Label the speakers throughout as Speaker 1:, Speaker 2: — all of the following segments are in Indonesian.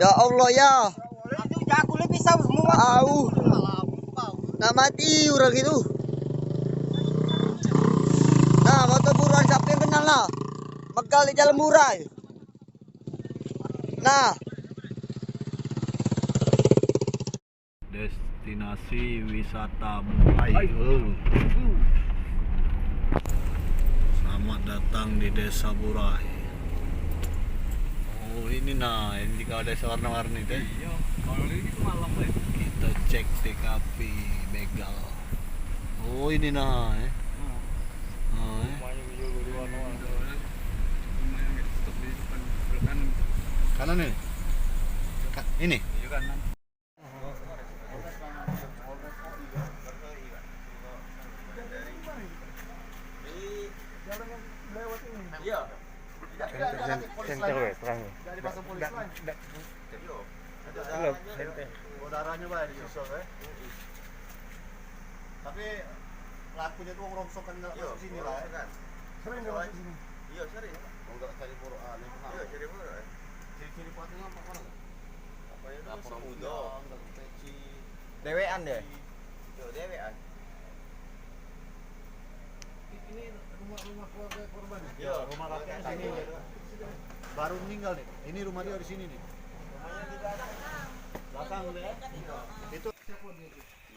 Speaker 1: Ya Allah ya.
Speaker 2: Aku lebih sama semua.
Speaker 1: Au. Nak mati orang itu. Nah, motor buruan siapa yang kenal lah? Begal di jalan murah. Nah,
Speaker 3: destinasi wisata Burai. Selamat datang di Desa Burai. Oh ini nah, ini kalau desa warna-warni deh.
Speaker 4: Iya, kalau ini malam deh.
Speaker 3: Kita cek TKP begal. Oh ini nah,
Speaker 4: Rumahnya juga di warna-warni. Rumahnya tetap di depan belakang.
Speaker 3: kanan nih. Ini.
Speaker 4: Iya kanan.
Speaker 2: Iya.
Speaker 4: Center weh, terang.
Speaker 2: Dari pasang polis lain.
Speaker 1: saudaranya bae di susah Tapi lakunya tuh ngerongsokan masuk sini lah.
Speaker 2: Sering nggak masuk sini?
Speaker 1: Iya sering. Enggak cari poroan. Iya cari poroan. Ciri-ciri patunya apa mana? Apa ya? Lapor muda. Peci.
Speaker 2: Dewean deh.
Speaker 1: Yo dewean.
Speaker 2: Ini rumah keluarga korban.
Speaker 1: Iya, rumah kakek di sini. Baru meninggal nih. Ini rumah dia di sini nih. Rumahnya di belakang deh. Itu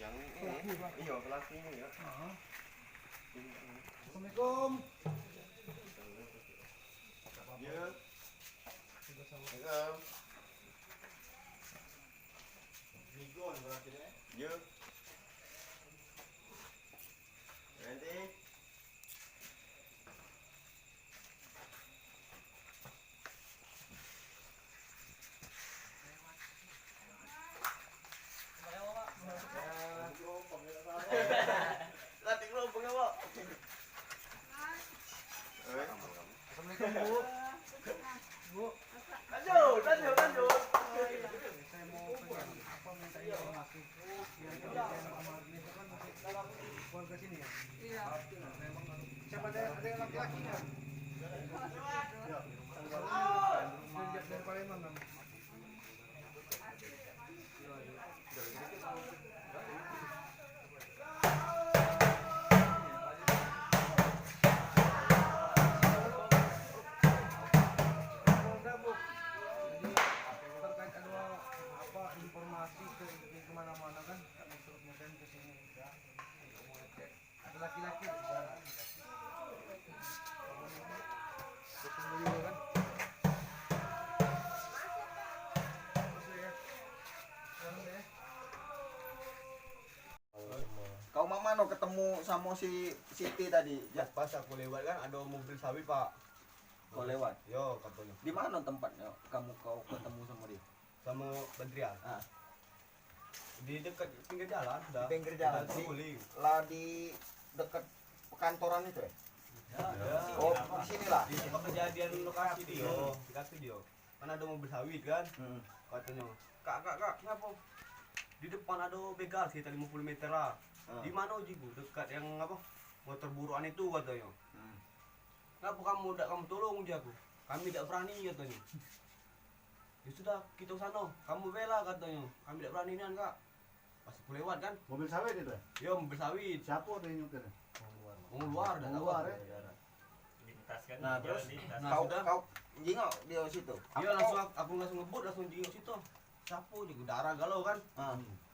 Speaker 1: yang ini. Iya, pelaku ya. Assalamualaikum. Ya. Assalamualaikum. Migon berarti deh. Ya. Nanti latih kelompok ya, Pak. Assalamualaikum, Bu. Bu. Lanjut.
Speaker 2: Saya mau minta informasi. Kira-kira kan keluarga sini ya? Iya. Siapa ada yang laki-laki nggak? Dari Palembang kan? Informasi ke kemana-mana kan kami terus ngesen ke sini ya mau ngecek ada laki-laki di sana ketemu juga kan
Speaker 1: Kau mama no ketemu sama si Siti tadi.
Speaker 5: Ya, pas aku lewat kan ada mobil sawit, Pak.
Speaker 1: Kau lewat.
Speaker 5: Yo, katanya.
Speaker 1: Di mana tempatnya? Kau ketemu sama dia?
Speaker 5: Sama Badrian.
Speaker 1: Ah.
Speaker 5: Di dekat pinggir jalan,
Speaker 1: Di pinggir jalan. Lah di dekat perkantoran itu ya?
Speaker 5: Ya.
Speaker 1: Oh, di sini lah.
Speaker 5: Di tempat kejadian lokasi dia. Dikasih dia. Kan ada mobil sawit kan? Katanya. Kak, kenapa? Di depan ada begal sekitar 50 meter lah. Di mana Ujiku? Dekat yang apa? Motor buruan itu katanya. Kenapa kamu tolong Uji aku? Kami tidak berani katanya. Ya sudah, kita sana. Kamu bela katanya. Kami tidak berani kan, Kak. Pas aku lewat kan?
Speaker 1: Mobil sawit itu ya?
Speaker 5: Ya, mobil sawit.
Speaker 1: Siapa ada yang nyupir?
Speaker 5: Orang luar, dah tahu.
Speaker 1: Luar ya?
Speaker 5: Nah, terus
Speaker 1: Kau jengok di situ?
Speaker 5: iya langsung aku langsung ngebut langsung jengok situ. Siapa dia darah galau kan?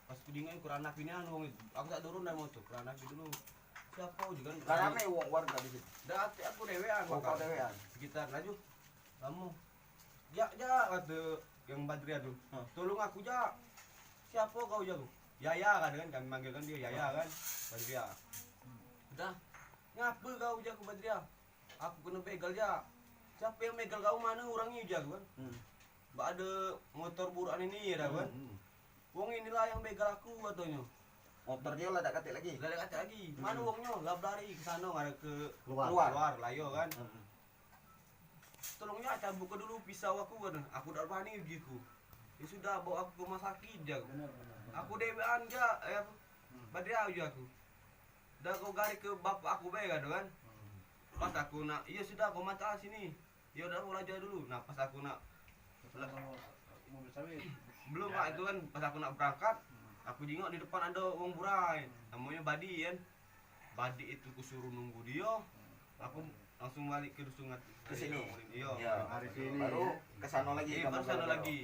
Speaker 5: Pas kudingin kurang anak ini anu aku tak turun dari motor, kurang anak dulu. Siapa juga kan?
Speaker 1: Karena warga di situ.
Speaker 5: Dah aku dewean,
Speaker 1: Kau dewean.
Speaker 5: sekitar laju. Kamu ya kata yang Badrian tuh. Tolong aku ja. Siapa kau jago? Yaya kan kami manggilkan dia Yaya kan. Badrian. Udah. Ngapa kau jago Badrian? Aku kena begal ja. Siapa yang begal kau mana orangnya jago kan? Mbak ada motor buruan ini ya kan? Wong inilah yang begal aku katanya.
Speaker 1: Motor dia lah tak katik lagi.
Speaker 5: Lah kata lagi, mana wongnya? Lah lari ke sana ada ke
Speaker 1: Luar.
Speaker 5: layo kan. Tolongnya cabut ke dulu pisau aku kan. Aku dak berani giku. Ya sudah bawa aku ke rumah sakit ja. Aku dewean ja Badria aja aku. Dah kau gari ke bapak aku bae kan. Pas aku nak, iya sudah kau mata sini. Ya udah aku aja dulu. Nah pas aku nak
Speaker 2: Mobil sawit.
Speaker 5: Belum Kak, itu kan pas aku nak berangkat, aku jengok di depan ada orang burai, namanya Badi kan. Badi itu kusuruh nunggu dia, aku langsung balik ke dusun
Speaker 1: Ke sini.
Speaker 5: Iya.
Speaker 1: Ya, hari sini. Baru ke sana lagi.
Speaker 5: Iya, baru sana lagi.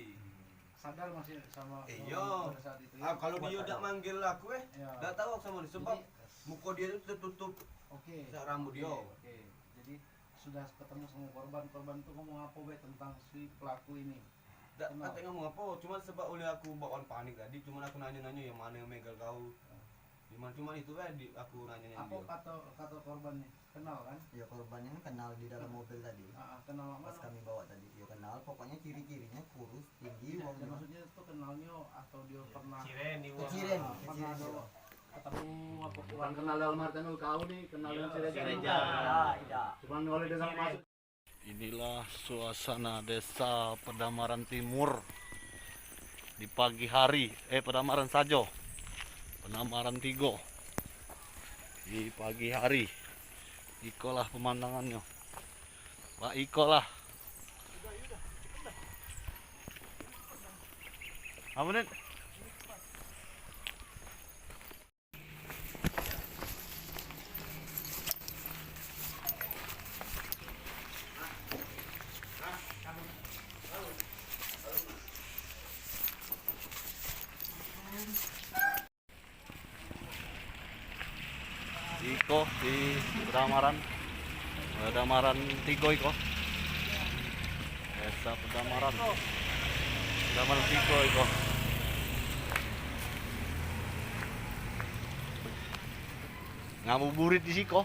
Speaker 2: Sadar masih sama
Speaker 5: Iya.
Speaker 2: pada saat itu ya?
Speaker 5: Kalau dia udah manggil aku
Speaker 2: Ya.
Speaker 5: enggak tahu aku sama dia sebab muka dia itu tertutup
Speaker 2: Oke.
Speaker 5: rambut dia.
Speaker 2: Oke. Jadi sudah ketemu sama korban itu ngomong apa be tentang si pelaku ini?
Speaker 5: Enggak
Speaker 2: Kenal.
Speaker 5: kata ngomong apa, cuma sebab oleh aku bawaan panik tadi, cuma aku nanya-nanya yang mana yang megal kau. Cuma itu kan aku nanya-nanya
Speaker 2: Apa
Speaker 5: dia.
Speaker 2: kata korbannya? Kenal kan?
Speaker 1: Ya korbannya kenal di dalam mobil tadi.
Speaker 2: Kenal
Speaker 1: Pas
Speaker 2: apa?
Speaker 1: kami bawa tadi, ya kenal. Pokoknya ciri-cirinya kurus, tinggi,
Speaker 2: Ya,
Speaker 1: wongnya.
Speaker 2: maksudnya itu kenalnya atau dia pernah
Speaker 5: Ciren di uang.
Speaker 1: Keciren,
Speaker 2: pernah ada
Speaker 1: keciren.
Speaker 2: ketemu apa
Speaker 6: Bukan kenal dalam artian kau nih, kenal dengan si Reja.
Speaker 1: Tidak.
Speaker 6: Cuman oleh dengan masuk.
Speaker 3: Inilah suasana desa Pedamaran Timur di pagi hari. Pedamaran Sajo, Pedamaran Tigo di pagi hari. Iko lah pemandangannya. Pak Iko lah. Apa nih? Iko di Pedamaran Tigo Iko. Desa Pedamaran Tigo Iko. Ngabuburit di siko.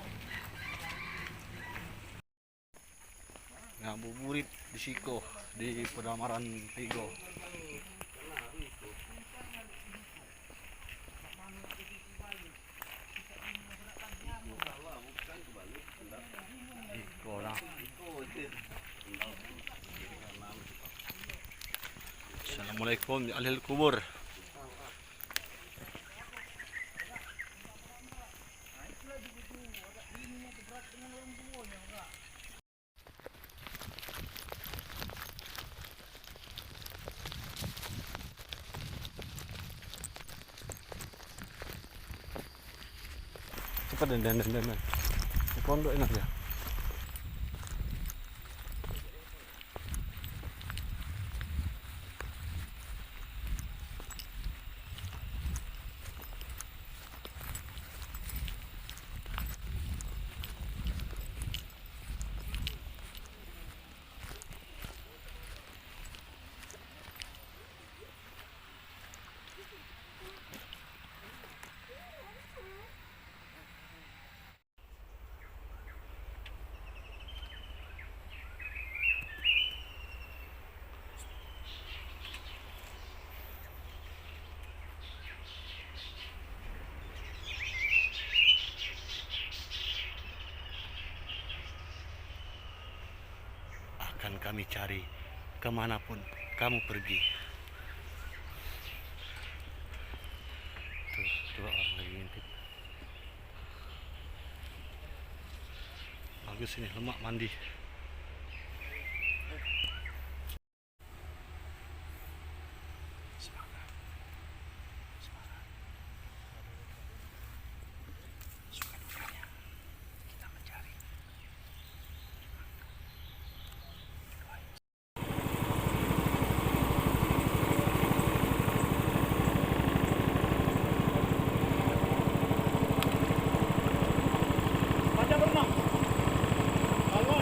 Speaker 3: Ngabuburit di siko di Pedamaran Tigo. Iko lah. Assalamualaikum ya ahlil kubur. Cepat dan. Di pondok enak ya. Akan kami cari kemanapun kamu pergi. Tuh, dua orang lagi ngintip. Bagus ini, lemak mandi. Panjang berenang. Kalau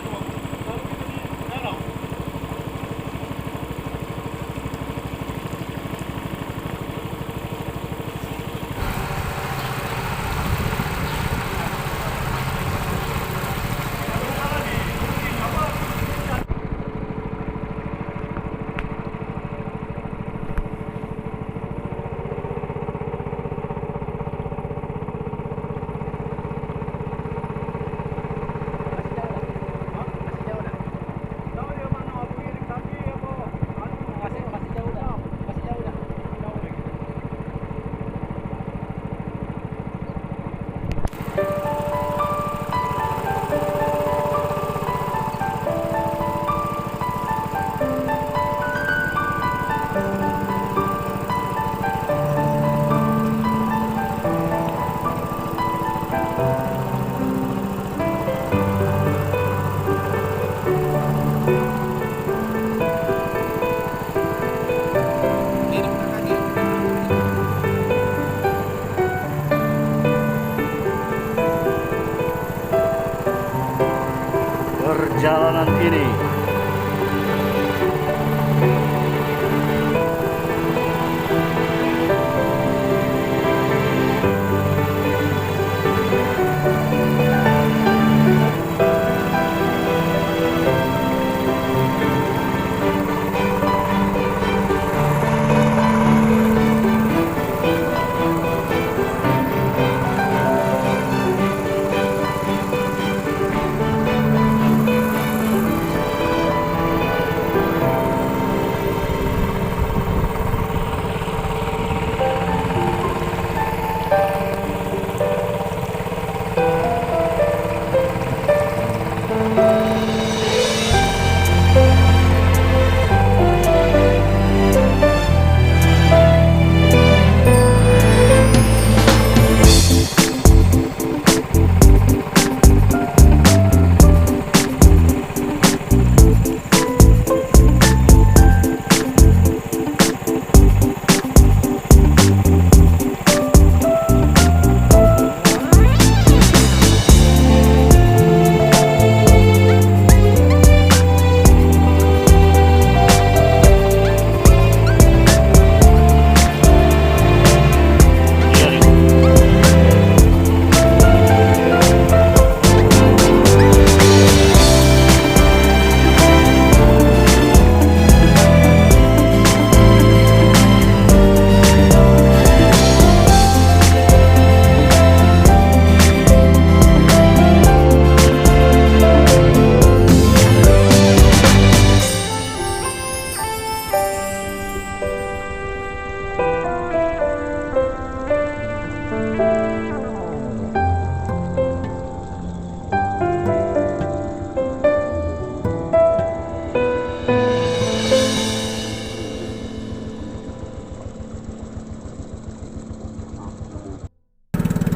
Speaker 3: kanan kiri.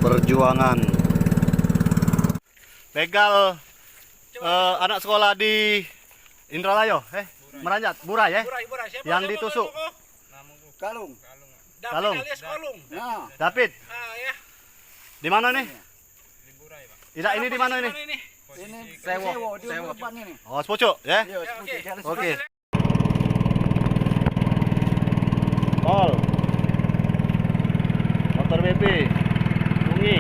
Speaker 3: Perjuangan. Begal anak sekolah di Indralayo, Meranjat, Burai ya? Yang ditusuk.
Speaker 2: Kalung.
Speaker 3: Kalung.
Speaker 2: Nah,
Speaker 3: David.
Speaker 4: Ya.
Speaker 3: Di mana nih?
Speaker 4: Di Burai, Pak.
Speaker 3: Tidak, ini di mana ini?
Speaker 2: ini sewo di depan ini.
Speaker 3: Oh, Sepucuk ya?
Speaker 2: Iya,
Speaker 4: oke.
Speaker 2: jalan
Speaker 3: Oke.
Speaker 2: sebelah.
Speaker 3: Tol. Motor BP. Bungi.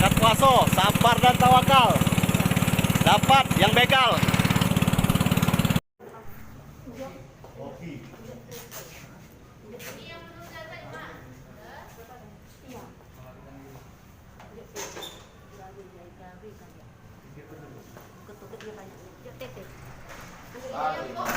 Speaker 3: Berkat kuasa, sabar dan tawakal. Dapat yang begal.
Speaker 7: Yuk,